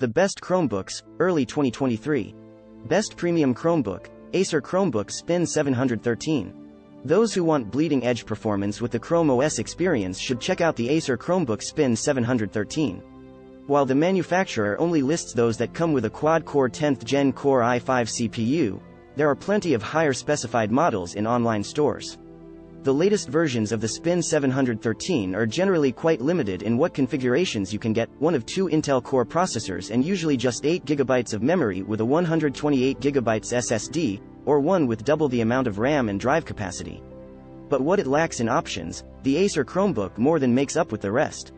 The best Chromebooks, early 2023. Best premium Chromebook, Acer Chromebook Spin 713. Those who want bleeding-edge performance with the Chrome OS experience should check out the Acer Chromebook Spin 713. While the manufacturer only lists those that come with a quad-core 10th Gen Core i5 CPU, there are plenty of higher specified models in online stores. The latest versions of the Spin 713 are generally quite limited in what configurations you can get, one of two Intel Core processors and usually just 8GB of memory with a 128GB SSD, or one with double the amount of RAM and drive capacity. But what it lacks in options, the Acer Chromebook more than makes up with the rest.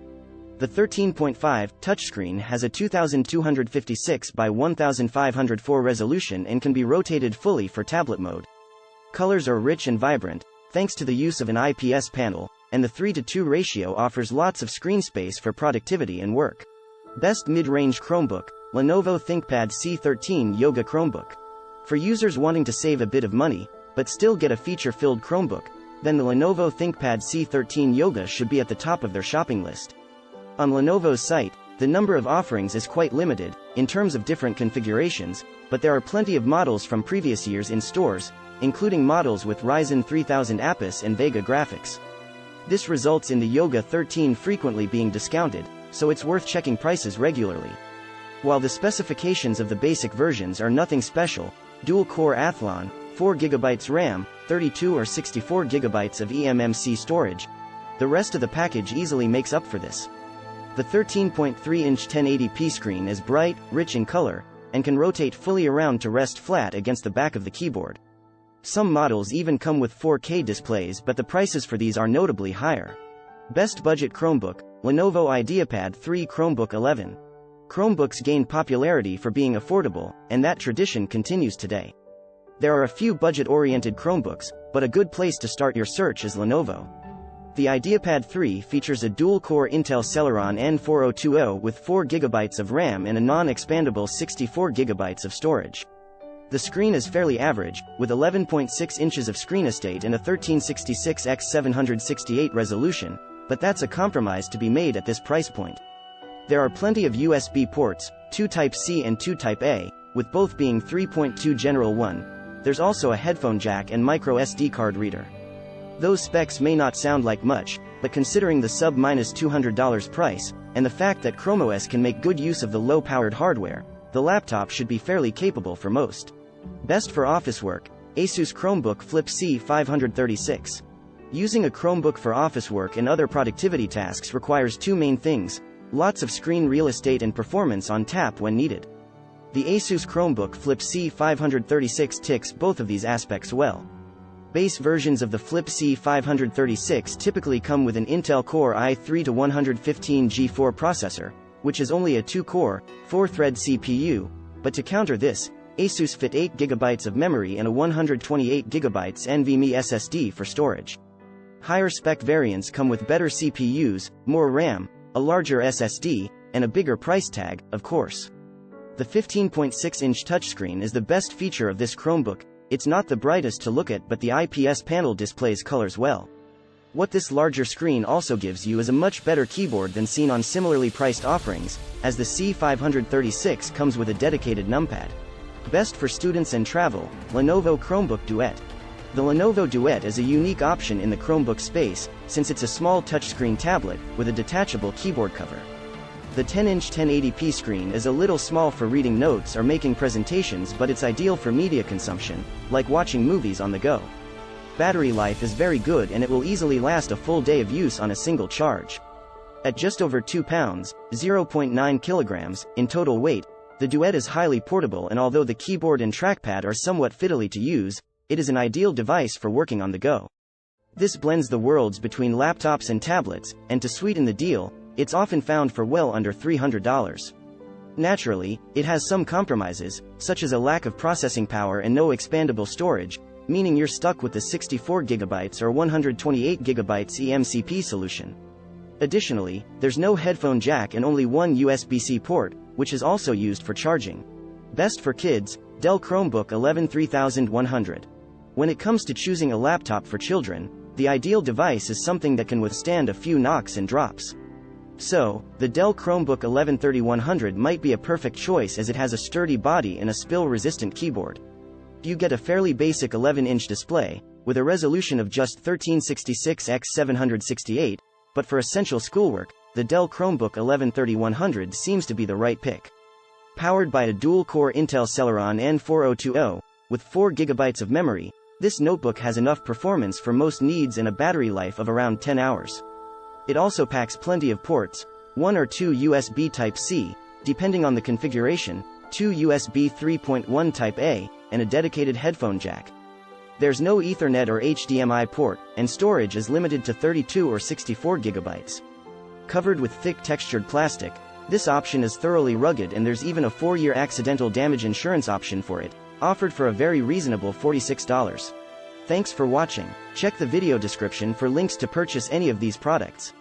The 13.5 touchscreen has a 2256 by 1504 resolution and can be rotated fully for tablet mode. Colors are rich and vibrant, thanks to the use of an IPS panel, and the 3:2 ratio offers lots of screen space for productivity and work. Best mid-range Chromebook, Lenovo ThinkPad C13 Yoga Chromebook. For users wanting to save a bit of money, but still get a feature-filled Chromebook, then the Lenovo ThinkPad C13 Yoga should be at the top of their shopping list. On Lenovo's site, the number of offerings is quite limited, in terms of different configurations, but there are plenty of models from previous years in stores, including models with Ryzen 3000 Apis and Vega graphics. This results in the Yoga 13 frequently being discounted, so it's worth checking prices regularly. While the specifications of the basic versions are nothing special, dual-core Athlon, 4GB RAM, 32 or 64GB of eMMC storage, the rest of the package easily makes up for this. The 13.3-inch 1080p screen is bright, rich in color, and can rotate fully around to rest flat against the back of the keyboard. Some models even come with 4K displays, but the prices for these are notably higher. Best budget Chromebook, Lenovo IdeaPad 3 Chromebook 11. Chromebooks gained popularity for being affordable, and that tradition continues today. There are a few budget-oriented Chromebooks, but a good place to start your search is Lenovo. The IdeaPad 3 features a dual-core Intel Celeron N4020 with 4GB of RAM and a non-expandable 64GB of storage. The screen is fairly average, with 11.6 inches of screen estate and a 1366x768 resolution, but that's a compromise to be made at this price point. There are plenty of USB ports, 2 Type-C and 2 Type-A, with both being 3.2 General 1. There's also a headphone jack and micro SD card reader. Those specs may not sound like much, but considering the sub-$200 price, and the fact that Chrome OS can make good use of the low-powered hardware, the laptop should be fairly capable for most. Best for office work, Asus Chromebook Flip C536. Using a Chromebook for office work and other productivity tasks requires two main things: lots of screen real estate and performance on tap when needed. The Asus Chromebook Flip C536 ticks both of these aspects well. Base versions of the Flip C536 typically come with an Intel Core i3-115G4 processor, which is only a 2-core, 4-thread CPU, but to counter this, Asus fit 8GB of memory and a 128GB NVMe SSD for storage. Higher spec variants come with better CPUs, more RAM, a larger SSD, and a bigger price tag, of course. The 15.6-inch touchscreen is the best feature of this Chromebook. It's not the brightest to look at, but the IPS panel displays colors well. What this larger screen also gives you is a much better keyboard than seen on similarly priced offerings, as the C536 comes with a dedicated numpad. Best for students and travel, Lenovo Chromebook Duet. The Lenovo Duet is a unique option in the Chromebook space, since it's a small touchscreen tablet with a detachable keyboard cover. The 10-inch 1080p screen is a little small for reading notes or making presentations, but it's ideal for media consumption, like watching movies on the go. Battery life is very good and it will easily last a full day of use on a single charge. At just over 2 pounds, 0.9 kilograms, in total weight, the Duet is highly portable, and although the keyboard and trackpad are somewhat fiddly to use, it is an ideal device for working on the go. This blends the worlds between laptops and tablets, and to sweeten the deal, it's often found for well under $300. Naturally, it has some compromises, such as a lack of processing power and no expandable storage, meaning you're stuck with the 64GB or 128GB eMCP solution. Additionally, there's no headphone jack and only one USB-C port, which is also used for charging. Best for kids, Dell Chromebook 11 3100. When it comes to choosing a laptop for children, the ideal device is something that can withstand a few knocks and drops. So, the Dell Chromebook 1130-100 might be a perfect choice as it has a sturdy body and a spill-resistant keyboard. You get a fairly basic 11-inch display, with a resolution of just 1366 x 768, but for essential schoolwork, the Dell Chromebook 1130-100 seems to be the right pick. Powered by a dual-core Intel Celeron N4020, with 4 GB of memory, this notebook has enough performance for most needs and a battery life of around 10 hours. It also packs plenty of ports, 1 or 2 USB Type-C, depending on the configuration, 2 USB 3.1 Type-A, and a dedicated headphone jack. There's no Ethernet or HDMI port, and storage is limited to 32 or 64 GB. Covered with thick textured plastic, this option is thoroughly rugged, and there's even a 4-year accidental damage insurance option for it, offered for a very reasonable $46. Thanks for watching. Check the video description for links to purchase any of these products.